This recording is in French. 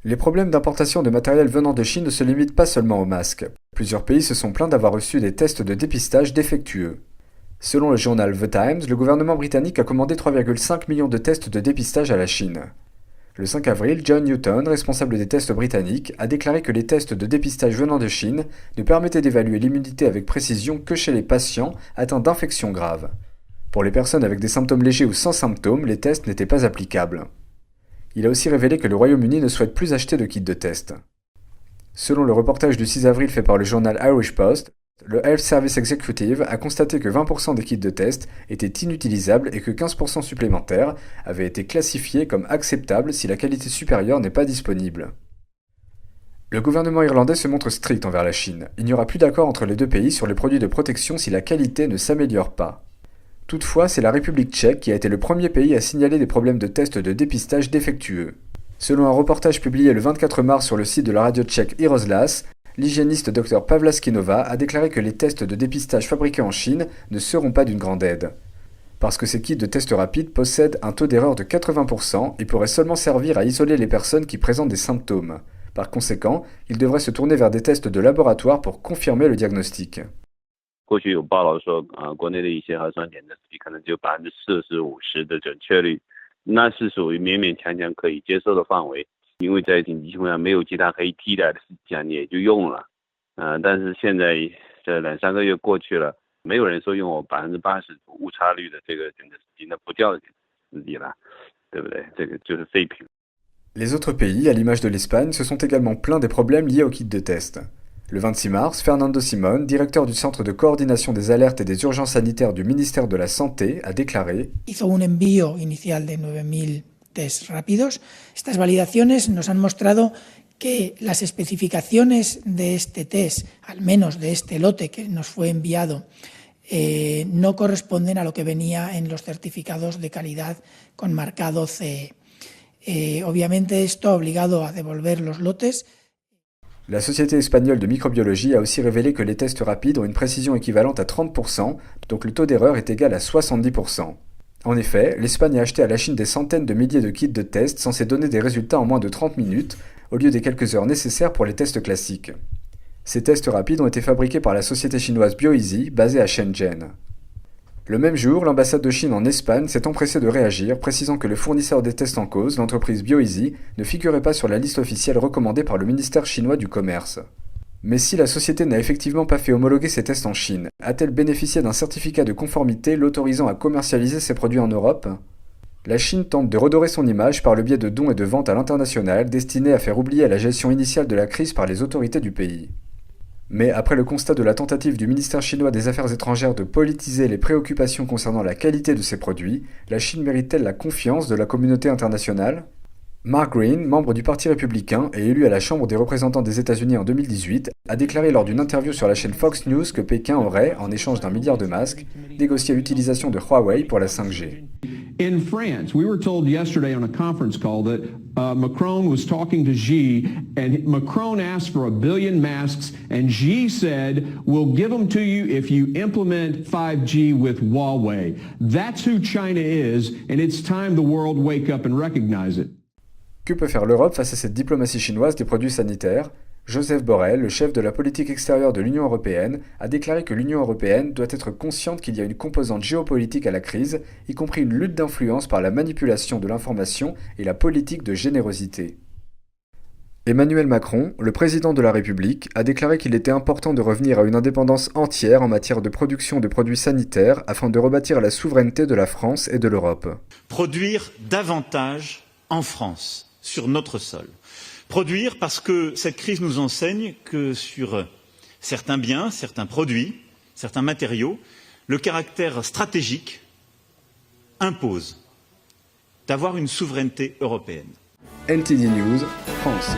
Les problèmes d'importation de matériel venant de Chine ne se limitent pas seulement aux masques. Plusieurs pays se sont plaints d'avoir reçu des tests de dépistage défectueux. Selon le journal The Times, le gouvernement britannique a commandé 3,5 millions de tests de dépistage à la Chine. Le 5 avril, John Newton, responsable des tests britanniques, a déclaré que les tests de dépistage venant de Chine ne permettaient d'évaluer l'immunité avec précision que chez les patients atteints d'infections graves. Pour les personnes avec des symptômes légers ou sans symptômes, les tests n'étaient pas applicables. Il a aussi révélé que le Royaume-Uni ne souhaite plus acheter de kits de test. Selon le reportage du 6 avril fait par le journal Irish Post, le Health Service Executive a constaté que 20% des kits de test étaient inutilisables et que 15% supplémentaires avaient été classifiés comme acceptables si la qualité supérieure n'est pas disponible. Le gouvernement irlandais se montre strict envers la Chine. Il n'y aura plus d'accord entre les deux pays sur les produits de protection si la qualité ne s'améliore pas. Toutefois, c'est la République tchèque qui a été le premier pays à signaler des problèmes de tests de dépistage défectueux. Selon un reportage publié le 24 mars sur le site de la radio tchèque i Rozhlas, l'hygiéniste Dr Pavla Skinova a déclaré que les tests de dépistage fabriqués en Chine ne seront pas d'une grande aide. Parce que ces kits de tests rapides possèdent un taux d'erreur de 80% et pourraient seulement servir à isoler les personnes qui présentent des symptômes. Par conséquent, ils devraient se tourner vers des tests de laboratoire pour confirmer le diagnostic. 过去有报道说，国内的一些核酸检测试可能只有40%-50%的准确率，那是属于勉勉强强可以接受的范围。因为在紧急情况下没有其他可以替代的，讲也就用了。但是现在这2-3个月过去了，没有人说用我80%误差率的这个检测试剂，那不叫试剂了，对不对？这个就是废品。Les autres pays, à l'image de l'Espagne, se sont également plaints des problèmes liés aux kits de test. Le 26 mars, Fernando Simón, directeur du Centre de coordination des alertes et des urgences sanitaires du ministère de la Santé, a déclaré: Hizo un envío inicial de 9.000 test rápidos. Estas validaciones nos han mostrado que las especificaciones de este test, al menos de este lote que nos fue enviado, no corresponden a lo que venía en los certificados de calidad con marcado CE. Obviamente esto ha obligado a devolver los lotes. La Société espagnole de microbiologie a aussi révélé que les tests rapides ont une précision équivalente à 30%, donc le taux d'erreur est égal à 70%. En effet, l'Espagne a acheté à la Chine des centaines de milliers de kits de tests censés donner des résultats en moins de 30 minutes, au lieu des quelques heures nécessaires pour les tests classiques. Ces tests rapides ont été fabriqués par la société chinoise BioEasy, basée à Shenzhen. Le même jour, l'ambassade de Chine en Espagne s'est empressée de réagir, précisant que le fournisseur des tests en cause, l'entreprise BioEasy, ne figurait pas sur la liste officielle recommandée par le ministère chinois du Commerce. Mais si la société n'a effectivement pas fait homologuer ses tests en Chine, a-t-elle bénéficié d'un certificat de conformité l'autorisant à commercialiser ses produits en Europe ? La Chine tente de redorer son image par le biais de dons et de ventes à l'international destinés à faire oublier la gestion initiale de la crise par les autorités du pays. Mais après le constat de la tentative du ministère chinois des Affaires étrangères de politiser les préoccupations concernant la qualité de ses produits, la Chine mérite-t-elle la confiance de la communauté internationale ? Mark Green, membre du Parti républicain et élu à la Chambre des représentants des États-Unis en 2018, a déclaré lors d'une interview sur la chaîne Fox News que Pékin aurait, en échange d'1 milliard de masques, négocié l'utilisation de Huawei pour la 5G. In France, we were told yesterday on a conference call that Macron was talking to Xi, and Macron asked for 1 billion masks, and Xi said, "We'll give them to you if you implement 5G with Huawei." That's who China is, and it's time the world wake up and recognize it. Que peut faire l'Europe face à cette diplomatie chinoise des produits sanitaires ? Joseph Borrell, le chef de la politique extérieure de l'Union européenne, a déclaré que l'Union européenne doit être consciente qu'il y a une composante géopolitique à la crise, y compris une lutte d'influence par la manipulation de l'information et la politique de générosité. Emmanuel Macron, le président de la République, a déclaré qu'il était important de revenir à une indépendance entière en matière de production de produits sanitaires afin de rebâtir la souveraineté de la France et de l'Europe. Produire davantage en France, sur notre sol. Produire parce que cette crise nous enseigne que sur certains biens, certains produits, certains matériaux, le caractère stratégique impose d'avoir une souveraineté européenne. LTD News, France.